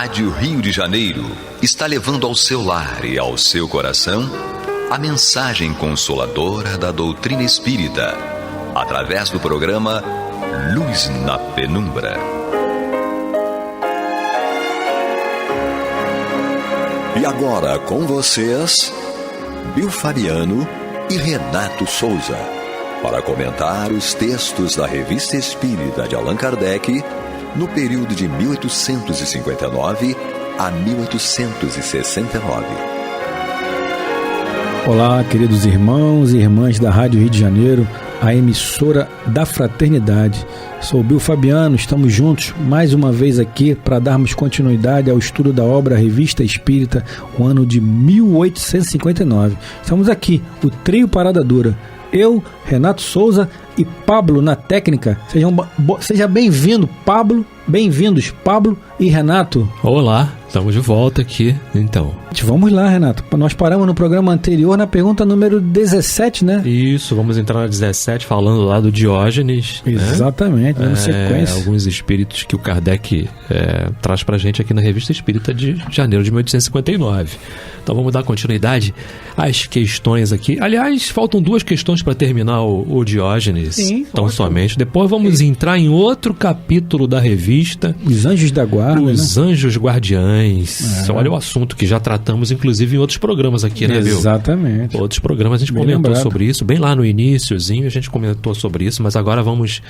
Rádio Rio de Janeiro está levando ao seu lar e ao seu coração a mensagem consoladora da doutrina espírita, através do programa Luz na Penumbra. E agora com vocês, Bill Fabiano e Renato Souza, para comentar os textos da Revista Espírita de Allan Kardec no período de 1859 a 1869. Olá, queridos irmãos e irmãs da Rádio Rio de Janeiro, a emissora da fraternidade. Sou Bill Fabiano, estamos juntos mais uma vez aqui para darmos continuidade ao estudo da obra Revista Espírita, o ano de 1859. Estamos aqui, o trio Parada Dura. Eu, Renato Souza e Pablo na técnica. Seja bem-vindo, Pablo. Bem-vindos, Pablo e Renato. Olá, estamos de volta aqui, então. Vamos lá, Renato. Nós paramos no programa anterior na pergunta número 17, né? Isso, vamos entrar na 17, falando lá do Diógenes. Exatamente, na sequência. Alguns espíritos que o Kardec traz pra gente aqui na Revista Espírita de janeiro de 1859. Então vamos dar continuidade às questões aqui. Aliás, faltam duas questões para terminar o Diógenes. Sim, tão somente. Depois vamos entrar em outro capítulo da revista. Os anjos da guarda, Os anjos guardiães. Olha o assunto que já tratamos, inclusive, em outros programas aqui, né, Bill? Exatamente. Outros programas a gente comentou sobre isso. Bem lá no iniciozinho a gente comentou sobre isso, mas agora vamos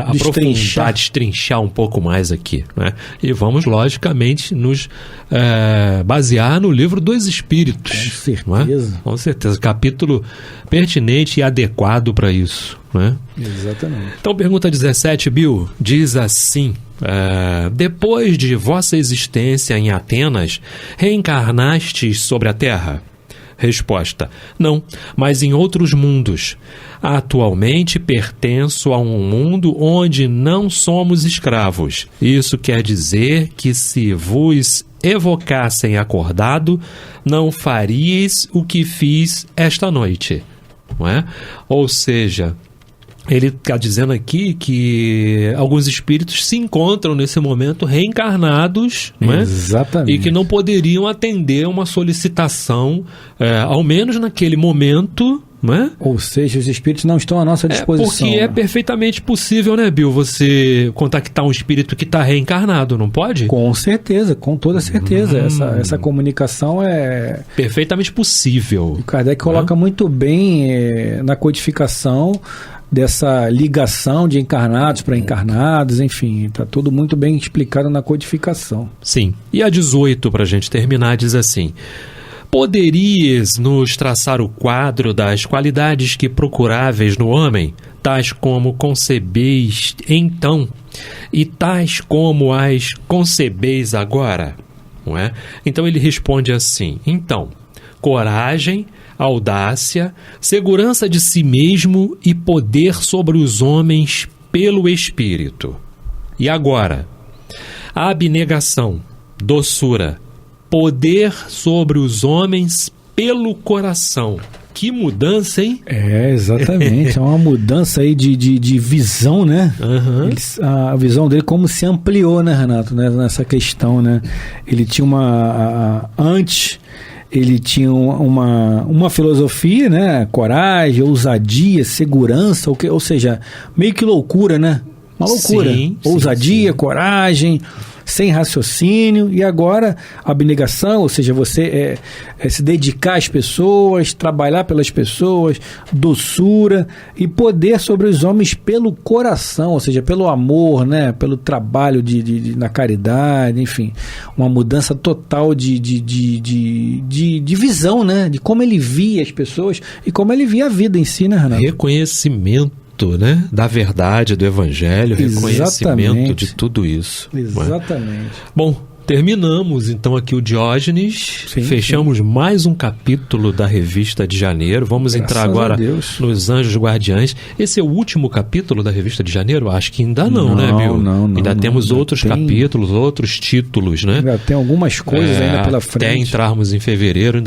aprofundar, destrinchar um pouco mais aqui, né? E vamos, logicamente, nos basear no Livro dos Espíritos. Com certeza. Não é? Com certeza. Capítulo pertinente e adequado para isso. Né? Exatamente. Então, pergunta 17, Bill, diz assim: depois de vossa existência em Atenas, reencarnastes sobre a Terra? Resposta: não, mas em outros mundos. Atualmente pertenço a um mundo onde não somos escravos. Isso quer dizer que se vos evocassem acordado, não faríeis o que fiz esta noite. Não é? Ou seja, ele está dizendo aqui que alguns espíritos se encontram nesse momento reencarnados, não é? Exatamente. E que não poderiam atender uma solicitação, ao menos naquele momento, não é? Ou seja, os espíritos não estão à nossa disposição. Porque é perfeitamente possível, né, Bill, você contactar um espírito que está reencarnado, não pode? Com certeza, com toda certeza. Essa comunicação é perfeitamente possível. O Kardec coloca muito bem na codificação dessa ligação de encarnados para encarnados, enfim, está tudo muito bem explicado na codificação. Sim. E a 18, para a gente terminar, diz assim: poderias nos traçar o quadro das qualidades que procuráveis no homem, tais como concebeis então, e tais como as concebeis agora? Não é? Então ele responde assim: então, coragem, audácia, segurança de si mesmo e poder sobre os homens pelo Espírito. E agora, abnegação, doçura, poder sobre os homens pelo coração. Que mudança, hein? Exatamente. É uma mudança aí de visão, né? Uhum. A visão dele como se ampliou, né, Renato? Nessa questão, né? Ele tinha antes ele tinha uma filosofia, né? Coragem, ousadia, segurança, ou seja, meio que loucura, né? Uma loucura. Sim, ousadia, coragem, sem raciocínio, e agora abnegação, ou seja, você se dedicar às pessoas, trabalhar pelas pessoas, doçura e poder sobre os homens pelo coração, ou seja, pelo amor, né? Pelo trabalho na caridade, enfim, uma mudança total de visão, né? De como ele via as pessoas e como ele via a vida em si, né, Renato? Reconhecimento, né, da verdade do Evangelho, reconhecimento de tudo isso. Exatamente. Bom, terminamos então aqui o Diógenes, fechamos mais um capítulo da Revista de Janeiro. Vamos entrar agora nos Anjos Guardiães. Esse é o último capítulo da Revista de Janeiro? Acho que ainda não, né, Bill? Não. Ainda temos outros capítulos, outros títulos, né? Ainda tem algumas coisas ainda pela frente. Até entrarmos em fevereiro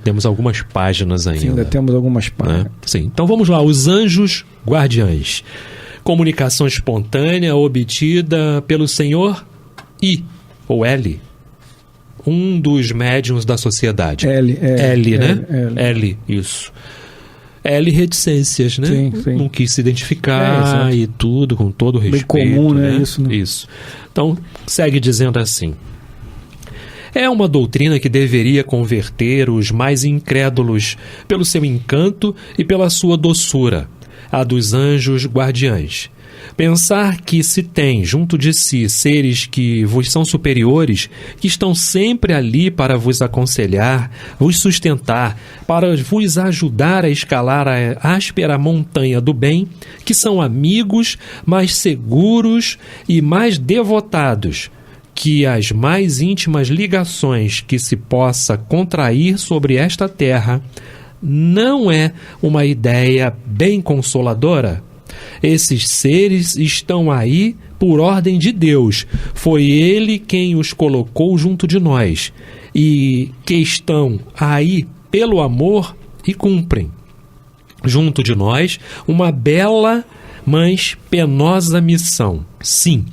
temos algumas páginas ainda. Sim, ainda temos algumas páginas. Né? Sim, então vamos lá, os Anjos Guardiães. Comunicação espontânea obtida pelo senhor I, ou L, um dos médiuns da sociedade. L, né? L. Isso. L reticências, né? Sim. Não quis se identificar e tudo, com todo respeito. Bem comum, né? Isso. Então, segue dizendo assim: é uma doutrina que deveria converter os mais incrédulos pelo seu encanto e pela sua doçura, a dos anjos guardiães. Pensar que se tem junto de si seres que vos são superiores, que estão sempre ali para vos aconselhar, vos sustentar, para vos ajudar a escalar a áspera montanha do bem, que são amigos mais seguros e mais devotados que as mais íntimas ligações que se possa contrair sobre esta terra, não é uma ideia bem consoladora? Esses seres estão aí por ordem de Deus. Foi Ele quem os colocou junto de nós. E que estão aí pelo amor e cumprem junto de nós uma bela, mas penosa missão. Sim,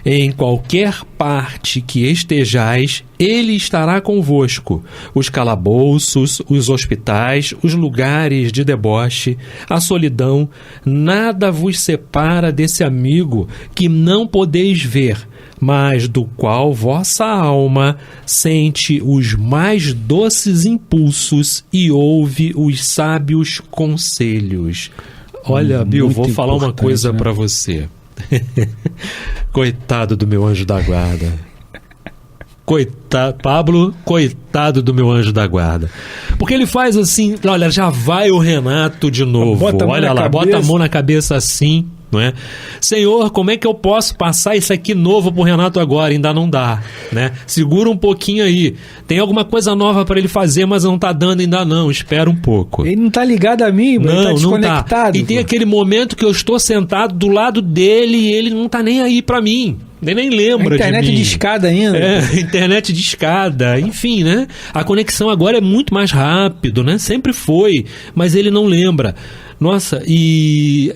em qualquer parte que estejais, Ele estará convosco. Os calabouços, os hospitais, os lugares de deboche, a solidão, nada vos separa desse amigo que não podeis ver, mas do qual vossa alma sente os mais doces impulsos e ouve os sábios conselhos. Olha, Bill, vou falar uma coisa para você. Coitado do meu anjo da guarda. Coitado, Pablo, coitado do meu anjo da guarda. Porque ele faz assim, olha, já vai o Renato de novo. Olha lá, bota a mão na cabeça assim, não é? Senhor, como é que eu posso passar isso aqui novo pro Renato agora? Ainda não dá, né? Segura um pouquinho aí. Tem alguma coisa nova para ele fazer, mas não tá dando ainda não. Espera um pouco. Ele não tá ligado a mim, não, ele tá desconectado. Não tá. E tem aquele momento que eu estou sentado do lado dele e ele não tá nem aí para mim. Nem lembra de mim. Internet de escada ainda. Internet de escada. Enfim, né? A conexão agora é muito mais rápido, né? Sempre foi, mas ele não lembra. Nossa, e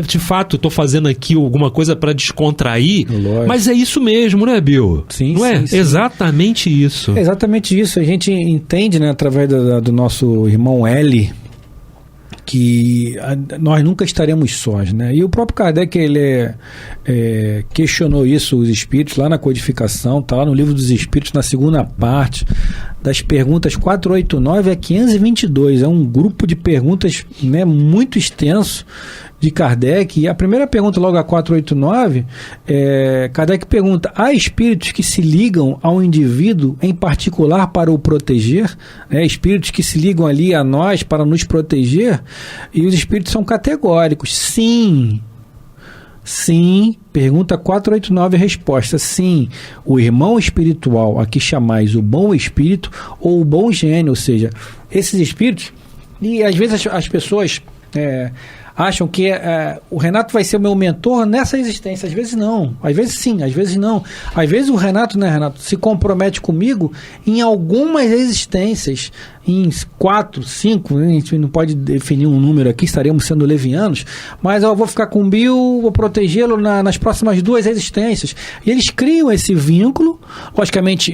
de fato estou fazendo aqui alguma coisa para descontrair, lógico. Mas é isso mesmo, né, Bill? Sim, não é? Sim. Exatamente isso. É exatamente isso. A gente entende, né, através do nosso irmão L, que nós nunca estaremos sós, né? E o próprio Kardec, ele questionou isso, os espíritos, lá na codificação, está lá no Livro dos Espíritos, na segunda parte, das perguntas 489 a 522. É um grupo de perguntas, né, muito extenso de Kardec. E a primeira pergunta, logo a 489, Kardec pergunta: há espíritos que se ligam ao indivíduo em particular para o proteger? Espíritos que se ligam ali a nós para nos proteger? E os espíritos são categóricos. Sim. Sim, pergunta 489, resposta: sim, o irmão espiritual a que chamais o bom espírito ou o bom gênio, ou seja, esses espíritos. E às vezes as pessoas acham que o Renato vai ser o meu mentor nessa existência. Às vezes não, às vezes sim, às vezes não. Às vezes o Renato, né, Renato, se compromete comigo em algumas existências, em 4, 5, a gente não pode definir um número aqui, estaremos sendo levianos, mas eu vou ficar com o Bill, vou protegê-lo nas próximas 2 existências. E eles criam esse vínculo, logicamente,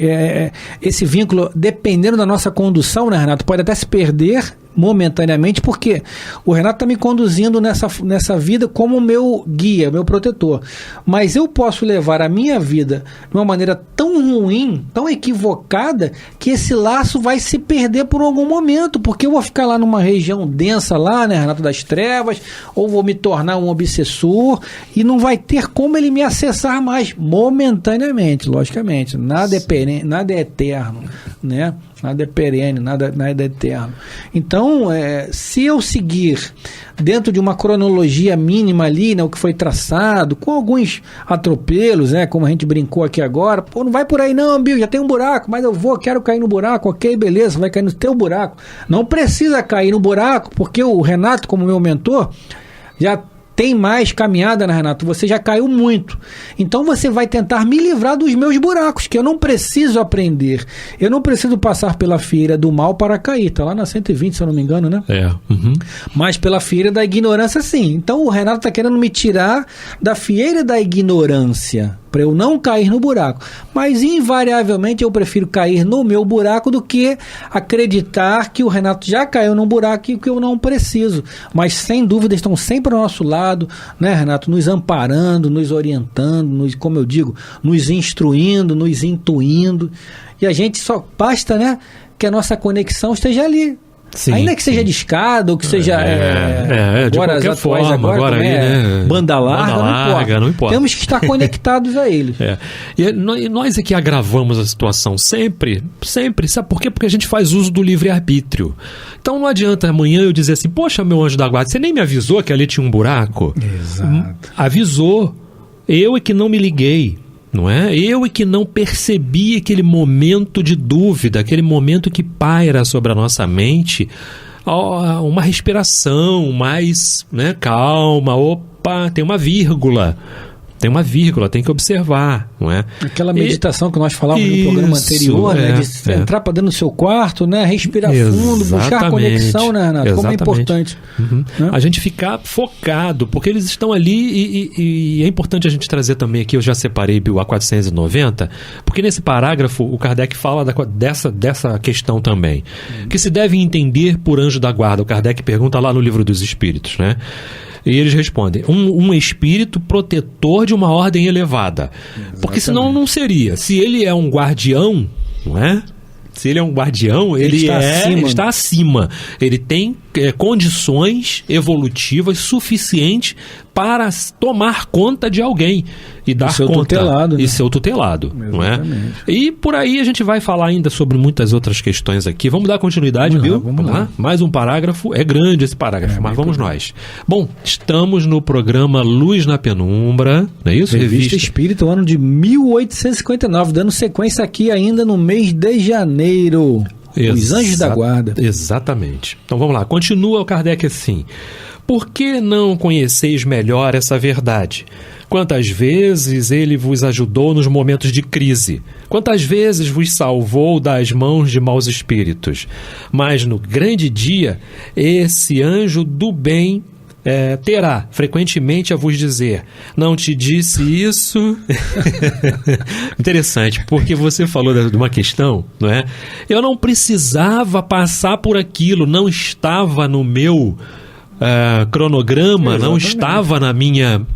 esse vínculo, dependendo da nossa condução, né, Renato, pode até se perder momentaneamente, porque o Renato está me conduzindo nessa vida como meu guia, meu protetor. Mas eu posso levar a minha vida de uma maneira tão ruim, tão equivocada, que esse laço vai se perder por algum momento, porque eu vou ficar lá numa região densa lá, né, Renato, das trevas, ou vou me tornar um obsessor, e não vai ter como ele me acessar mais, momentaneamente, logicamente. Nada é eterno, né? Nada é perene, nada é eterno. Então, se eu seguir dentro de uma cronologia mínima ali, né, o que foi traçado, com alguns atropelos, né, como a gente brincou aqui agora, pô, não vai por aí não, Bill, já tem um buraco, mas quero cair no buraco, ok, beleza, vai cair no teu buraco. Não precisa cair no buraco, porque o Renato, como meu mentor, já tem mais caminhada, né, Renato? Você já caiu muito. Então você vai tentar me livrar dos meus buracos, que eu não preciso aprender. Eu não preciso passar pela fieira do mal para cair. Está lá na 120, se eu não me engano, né? Mas pela fieira da ignorância, sim. Então o Renato está querendo me tirar da fieira da ignorância, para eu não cair no buraco. Mas invariavelmente eu prefiro cair no meu buraco do que acreditar que o Renato já caiu num buraco e que eu não preciso. Mas sem dúvida estão sempre ao nosso lado, né, Renato? Nos amparando, nos orientando, como eu digo, nos instruindo, nos intuindo. E a gente só basta, né, que a nossa conexão esteja ali. Sim, ainda que seja de escada ou que seja agora de qualquer forma, agora aí, né? Banda larga, não importa. Temos que estar conectados a eles. E nós aqui agravamos a situação sempre, sabe por quê? Porque a gente faz uso do livre-arbítrio. Então não adianta amanhã eu dizer assim, poxa, meu anjo da guarda, você nem me avisou que ali tinha um buraco? Exato. Avisou, eu é que não me liguei. Não é? Eu é que não percebi aquele momento de dúvida, aquele momento que paira sobre a nossa mente, uma respiração mais, né, calma, opa, tem uma vírgula, tem que observar, não é? Aquela meditação que nós falávamos no programa anterior, né? De entrar para dentro do seu quarto, né? Respirar fundo, buscar conexão, né, Renato? Como é importante. Né? A gente ficar focado, porque eles estão ali e é importante a gente trazer também aqui, eu já separei a 490, porque nesse parágrafo o Kardec fala dessa questão também, que se deve entender por anjo da guarda. O Kardec pergunta lá no Livro dos Espíritos, né? E eles respondem, um espírito protetor de uma ordem elevada. Exatamente. Porque senão não seria. Se ele é um guardião, não é? Se ele é um guardião, ele está acima. Ele tem condições evolutivas suficientes para tomar conta de alguém e dar conta. Tutelado, né? E seu tutelado. Não é? E por aí a gente vai falar ainda sobre muitas outras questões aqui. Vamos dar continuidade, viu? Vamos lá. Mais um parágrafo. É grande esse parágrafo, mas vamos nós. Bom, estamos no programa Luz na Penumbra, não é isso? Revista Espírita, ano de 1859, dando sequência aqui ainda no mês de janeiro. Os Anjos da Guarda. Exatamente. Então vamos lá. Continua o Kardec assim. Por que não conheceis melhor essa verdade? Quantas vezes ele vos ajudou nos momentos de crise? Quantas vezes vos salvou das mãos de maus espíritos? Mas no grande dia, esse anjo do bem terá frequentemente a vos dizer, não te disse isso? Interessante, porque você falou de uma questão, não é? Eu não precisava passar por aquilo, não estava no meu cronograma, não estava na minha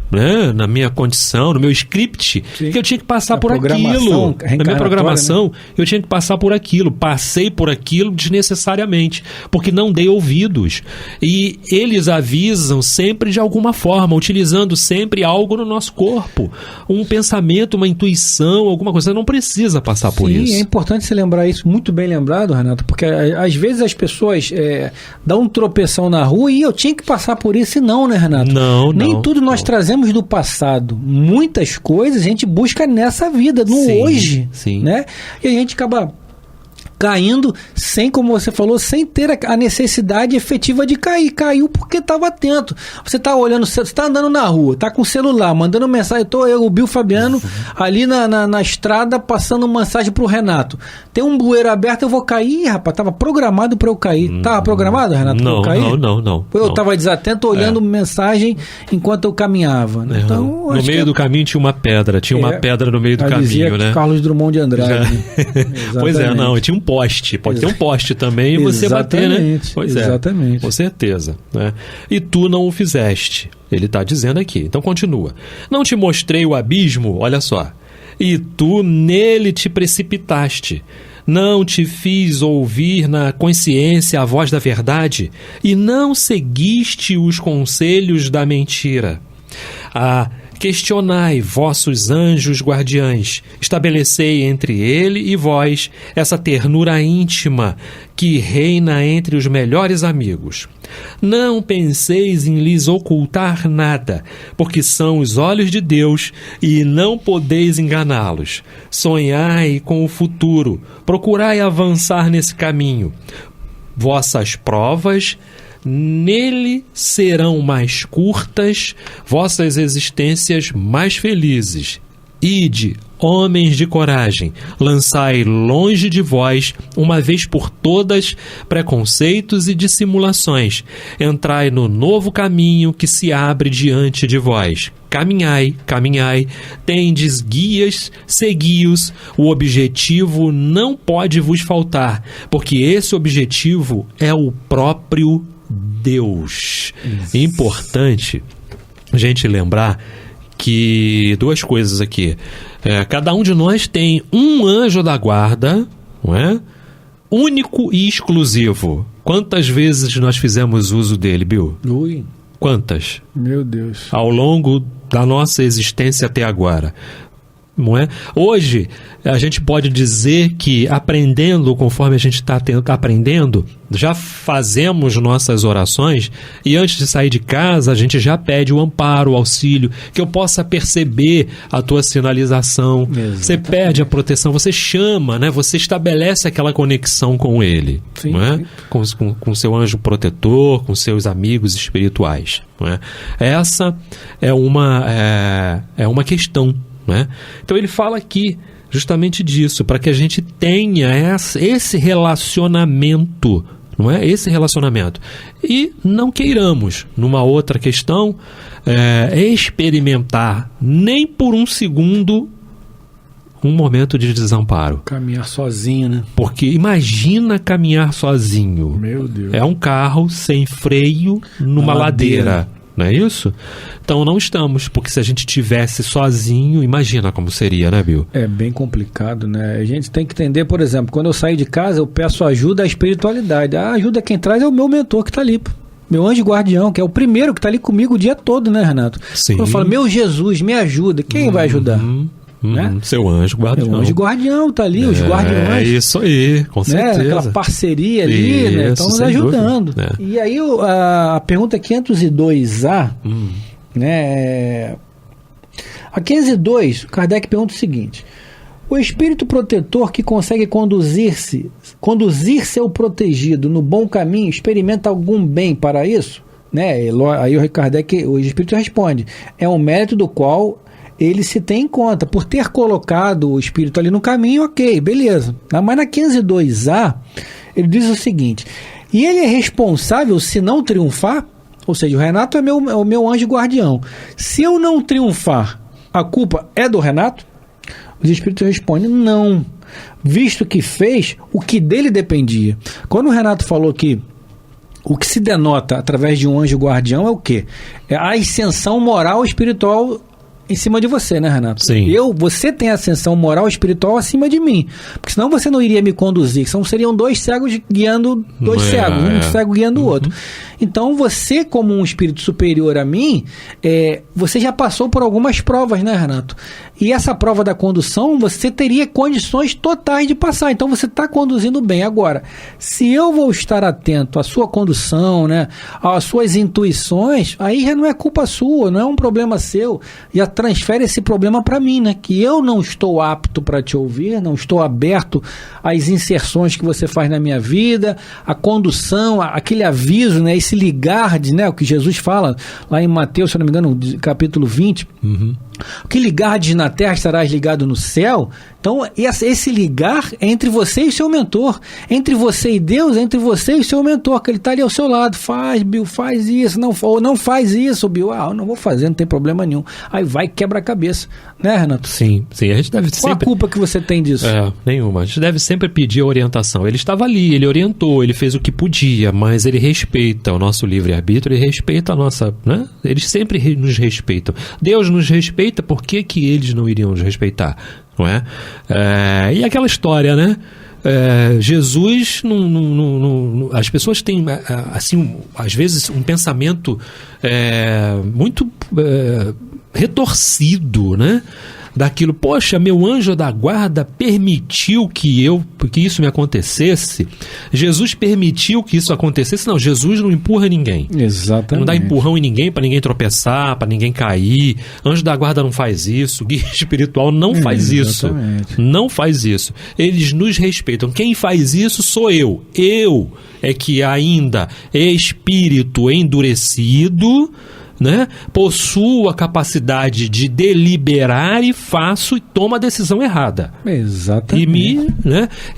condição, no meu script, que eu tinha que passar por aquilo. Na minha programação, né? Eu tinha que passar por aquilo. Passei por aquilo desnecessariamente, porque não dei ouvidos. E eles avisam sempre de alguma forma, utilizando sempre algo no nosso corpo. Um pensamento, uma intuição, alguma coisa. Você não precisa passar por isso. Sim, é importante você lembrar isso, muito bem lembrado, Renato, porque às vezes as pessoas dão um tropeção na rua e eu tinha que passar por isso e não, né, Renato? Nem tudo nós trazemos do passado. Muitas coisas a gente busca nessa vida, no hoje, né? E a gente acaba caindo sem, como você falou, sem ter a necessidade efetiva de cair. Caiu porque estava atento. Você está olhando, você está andando na rua, está com o celular, mandando mensagem. O Bill Fabiano, ali na estrada, passando mensagem para o Renato. Tem um bueiro aberto, eu vou cair. Rapaz, estava programado para eu cair. Estava programado, Renato, para eu cair? Não. Eu estava desatento, olhando mensagem enquanto eu caminhava. Né? Então, no meio do caminho tinha uma pedra. Tinha uma pedra no meio do caminho, né? Carlos Drummond de Andrade. Né? Pois tinha um poste. Pode ter um poste também e você bater, né? Pois exatamente. Com certeza. Né? E tu não o fizeste. Ele está dizendo aqui. Então continua. Não te mostrei o abismo, olha só. E tu nele te precipitaste. Não te fiz ouvir na consciência a voz da verdade e não seguiste os conselhos da mentira. Questionai, vossos anjos guardiães, estabelecei entre ele e vós essa ternura íntima que reina entre os melhores amigos. Não penseis em lhes ocultar nada, porque são os olhos de Deus e não podeis enganá-los. Sonhai com o futuro, procurai avançar nesse caminho. Vossas provas nele serão mais curtas vossas existências mais felizes. Ide, homens de coragem, lançai longe de vós, uma vez por todas, preconceitos e dissimulações. Entrai no novo caminho que se abre diante de vós. Caminhai, caminhai, tendes guias, segui-os. O objetivo não pode vos faltar, porque esse objetivo é o próprio Deus. Importante a gente lembrar que duas coisas aqui. Cada um de nós tem um anjo da guarda, não é? Único e exclusivo. Quantas vezes nós fizemos uso dele, Bill? Ui. Quantas? Meu Deus. Ao longo da nossa existência até agora. Não é? Hoje, a gente pode dizer que aprendendo, conforme a gente está aprendendo, já fazemos nossas orações e antes de sair de casa, a gente já pede o amparo, o auxílio, que eu possa perceber a tua sinalização. Exatamente. Você pede a proteção, você chama, né? Você estabelece aquela conexão com ele. Sim, não é? sim. Com seu anjo protetor, com seus amigos espirituais. Não é? Essa é uma questão. Né? Então ele fala aqui justamente disso, para que a gente tenha esse relacionamento, não é? Esse relacionamento. E não queiramos, numa outra questão, experimentar nem por um segundo um momento de desamparo. Caminhar sozinho, né? Porque imagina caminhar sozinho. Meu Deus. É um carro sem freio numa ladeira. Não é isso? Então não estamos, porque se a gente tivesse sozinho, imagina como seria, né, Bill? É bem complicado, né? A gente tem que entender, por exemplo, quando eu saio de casa, eu peço ajuda à espiritualidade. A ajuda quem traz é o meu mentor que está ali, meu anjo guardião, que é o primeiro que está ali comigo o dia todo, né, Renato? Sim. Quando eu falo, meu Jesus, me ajuda, quem vai ajudar? Né? Seu anjo guardião. Meu anjo guardião está ali, os guardiões. É isso aí, com certeza. Né? Aquela parceria ali, isso, né? Estão nos ajudando. Dúvida. E aí a pergunta 502A, né? A 502, Kardec pergunta o seguinte: o espírito protetor que consegue conduzir seu protegido no bom caminho, experimenta algum bem para isso? Né? Aí o espírito responde: é um mérito do qual ele se tem em conta, por ter colocado o espírito ali no caminho, ok, beleza. Mas na 502A, ele diz o seguinte: e ele é responsável se não triunfar? Ou seja, o Renato é o meu anjo guardião. Se eu não triunfar, a culpa é do Renato? Os espíritos respondem: não, visto que fez o que dele dependia. Quando o Renato falou que o que se denota através de um anjo guardião é o quê? É a ascensão moral e espiritual em cima de você, né, Renato? Sim. Você tem ascensão moral e espiritual acima de mim, porque senão você não iria me conduzir, senão seriam dois cegos guiando cegos, um cego guiando o outro. Então você, como um espírito superior a mim, você já passou por algumas provas, né, Renato? E essa prova da condução, você teria condições totais de passar, então você está conduzindo bem. Agora, se eu vou estar atento à sua condução, né, às suas intuições, aí já não é culpa sua, não é um problema seu, já transfere esse problema para mim, né? Que eu não estou apto para te ouvir, não estou aberto às inserções que você faz na minha vida, a condução, aquele aviso, né? Esse ligar, né? O que Jesus fala lá em Mateus, se eu não me engano, capítulo 20. O que ligardes na terra estarás ligado no céu. Então, esse ligar é entre você e seu mentor, entre você e Deus, entre você e seu mentor, que ele está ali ao seu lado. Faz, Bill, faz isso, ou não faz isso, Bill. Eu não vou fazer, não tem problema nenhum. Aí vai, quebra a cabeça, né, Renato? Sim, a gente deve sempre... Qual a culpa que você tem disso? Nenhuma. A gente deve sempre pedir a orientação. Ele estava ali, ele orientou, ele fez o que podia, mas ele respeita o nosso livre-arbítrio, ele respeita a nossa... Né? Eles sempre nos respeitam. Deus nos respeita, por que eles não iriam nos respeitar? Não é? E aquela história, né? Jesus, as pessoas têm, assim, às vezes, um pensamento muito retorcido, né? daquilo. Poxa, meu anjo da guarda permitiu que isso me acontecesse. Jesus permitiu que isso acontecesse. Não, Jesus não empurra ninguém. Exatamente. Não dá empurrão em ninguém, para ninguém tropeçar, para ninguém cair. Anjo da guarda não faz isso. Guia espiritual não faz isso. Não faz isso. Eles nos respeitam. Quem faz isso sou eu. Eu é que ainda é espírito endurecido, né? Possuo a capacidade de deliberar e faço e tomo a decisão errada. Exatamente.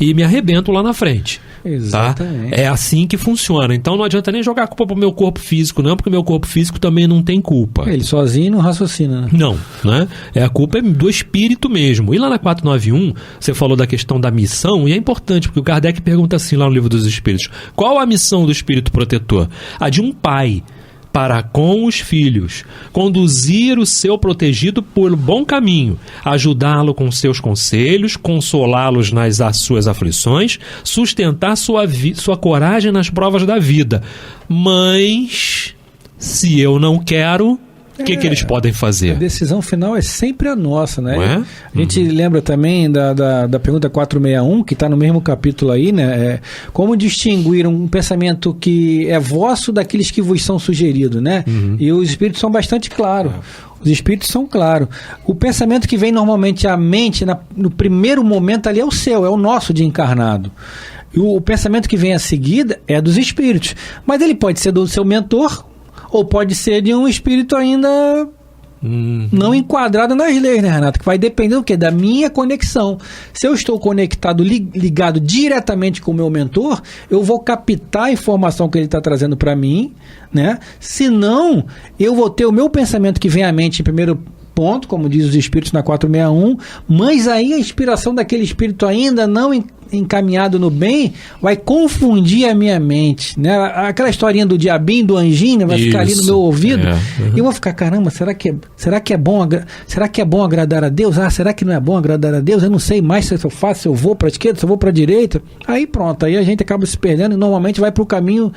E me arrebento lá na frente. Exatamente. Tá? É assim que funciona. Então não adianta nem jogar a culpa pro meu corpo físico, não, porque o meu corpo físico também não tem culpa. Ele sozinho não raciocina, né? Não, né? A culpa é do espírito mesmo. E lá na 491, você falou da questão da missão, e é importante, porque o Kardec pergunta assim lá no Livro dos Espíritos: qual a missão do espírito protetor? A de um pai para com os filhos, conduzir o seu protegido por bom caminho, ajudá-lo com seus conselhos, consolá-los nas suas aflições, sustentar sua coragem nas provas da vida. Mas, se eu não quero, o que eles podem fazer? A decisão final é sempre a nossa, né? Não é? A gente lembra também da pergunta 461, que está no mesmo capítulo aí, né? Como distinguir um pensamento que é vosso daqueles que vos são sugeridos, né? E os espíritos são bastante claros. Os espíritos são claros. O pensamento que vem normalmente à mente, no primeiro momento ali, é o seu, é o nosso de encarnado. E o pensamento que vem a seguir é dos espíritos. Mas ele pode ser do seu mentor, ou pode ser de um espírito ainda não enquadrado nas leis, né, Renato? Que vai depender do quê? Da minha conexão. Se eu estou conectado, ligado diretamente com o meu mentor, eu vou captar a informação que ele está trazendo para mim, né? Se não, eu vou ter o meu pensamento que vem à mente em primeiro ponto, como diz os espíritos na 461, mas aí a inspiração daquele espírito ainda não encaminhado no bem vai confundir a minha mente, né? Aquela historinha do diabinho, do anjinho, né? Vai ficar ali no meu ouvido e eu vou ficar, caramba, será que é bom agradar a Deus? Será que não é bom agradar a Deus? Eu não sei mais se eu faço, se eu vou para a esquerda, se eu vou para a direita. Aí pronto, aí a gente acaba se perdendo e normalmente vai para o caminho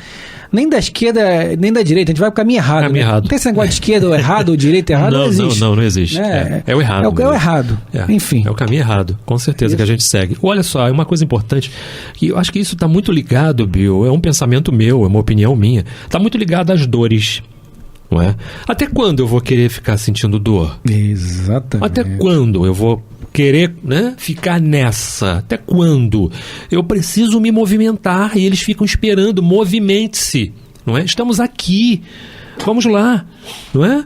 nem da esquerda nem da direita, a gente vai para o caminho errado. Né? Errado. Não tem esse negócio de esquerda ou errado ou direita errado, não existe. Não existe. É o errado. É o errado. Enfim. É o caminho errado, com certeza, que a gente segue. Olha só, é uma coisa importante, e eu acho que isso está muito ligado, Bill, é um pensamento meu, é uma opinião minha, está muito ligado às dores, não é? Até quando eu vou querer ficar sentindo dor? Exatamente. Até quando eu vou querer, né, ficar nessa? Até quando? Eu preciso me movimentar e eles ficam esperando, movimente-se, não é? Estamos aqui. Vamos lá, não é?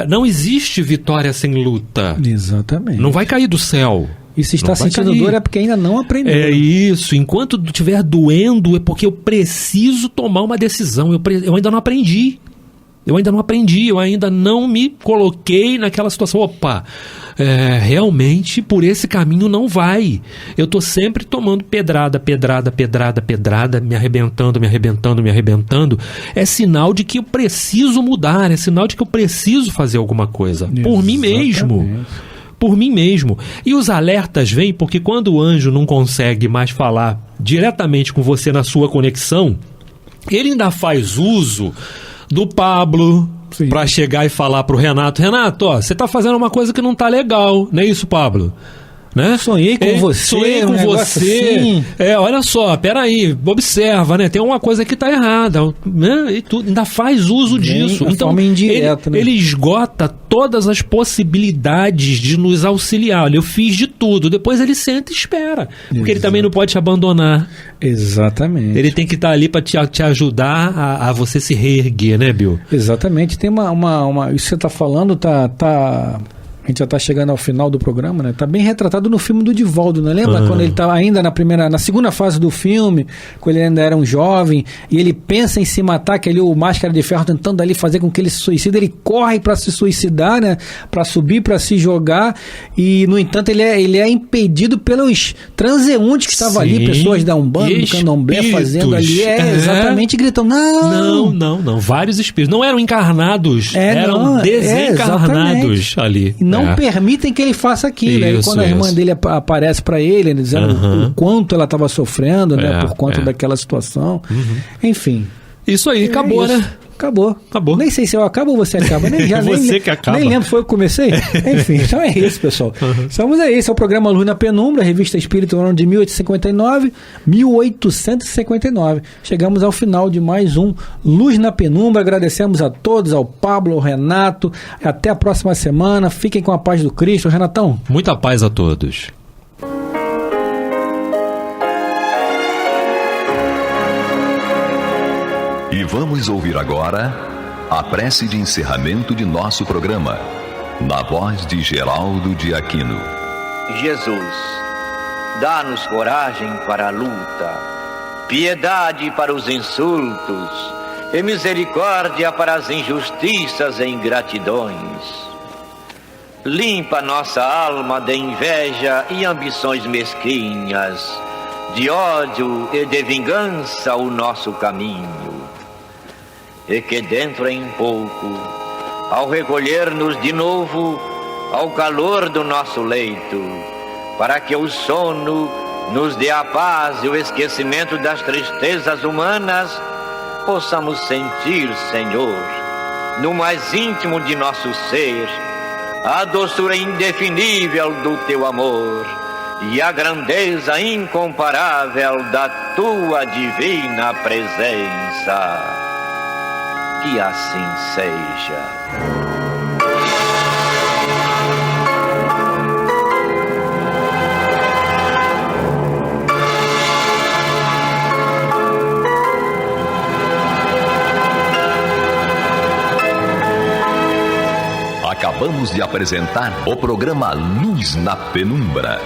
Não existe vitória sem luta. Exatamente. Não vai cair do céu. E se está sentindo dor é porque ainda não aprendeu. É isso. Enquanto estiver doendo é porque eu preciso tomar uma decisão. Eu ainda não aprendi. Eu ainda não me coloquei naquela situação. Opa, realmente por esse caminho não vai. Eu estou sempre tomando pedrada, me arrebentando. É sinal de que eu preciso mudar, é sinal de que eu preciso fazer alguma coisa. Por mim mesmo. E os alertas vêm porque quando o anjo não consegue mais falar diretamente com você na sua conexão, ele ainda faz uso do Pablo para chegar e falar pro Renato, ó, você tá fazendo uma coisa que não tá legal, não é isso, Pablo? Né? Sonhei com você. Assim. Olha só, peraí, observa, né? Tem uma coisa que tá errada, né? E tudo, ainda faz uso disso. Então, forma indireta, ele esgota todas as possibilidades de nos auxiliar. Olha, eu fiz de tudo. Depois ele senta e espera. Porque ele também não pode te abandonar. Exatamente. Ele tem que estar ali para te ajudar a você se reerguer, né, Bill? Exatamente. Tem uma isso que você tá falando, a gente já está chegando ao final do programa, né? Tá bem retratado no filme do Divaldo, né? Lembra quando ele estava ainda na segunda fase do filme, quando ele ainda era um jovem, e ele pensa em se matar, que ali o Máscara de Ferro tentando ali fazer com que ele se suicide, ele corre para se suicidar, né? Para subir, para se jogar, e no entanto ele é impedido pelos transeuntes que estavam ali, pessoas da Umbanda, do Candomblé, fazendo ali, exatamente gritando, não, vários espíritos, não eram encarnados, eram desencarnados ali. Não permitem que ele faça aquilo. Aí quando a irmã dele aparece para ele, dizendo o quanto ela estava sofrendo, né, por conta daquela situação. Enfim. Isso aí, acabou, né? Acabou. Nem sei se eu acabo ou você acaba. Você que acaba. Nem lembro, foi eu que comecei? Enfim, então é isso, pessoal. Estamos aí. Esse é o programa Luz na Penumbra, revista Espírita no ano de 1859. Chegamos ao final de mais um Luz na Penumbra. Agradecemos a todos, ao Pablo, ao Renato. Até a próxima semana. Fiquem com a paz do Cristo. Renatão. Muita paz a todos. E vamos ouvir agora a prece de encerramento de nosso programa, na voz de Geraldo de Aquino. Jesus, dá-nos coragem para a luta, piedade para os insultos e misericórdia para as injustiças e ingratidões. Limpa nossa alma de inveja e ambições mesquinhas, de ódio e de vingança o nosso caminho. E que dentro em pouco, ao recolher-nos de novo ao calor do nosso leito, para que o sono nos dê a paz e o esquecimento das tristezas humanas, possamos sentir, Senhor, no mais íntimo de nosso ser, a doçura indefinível do Teu amor e a grandeza incomparável da Tua divina presença. Que assim seja. Acabamos de apresentar o programa Luz na Penumbra,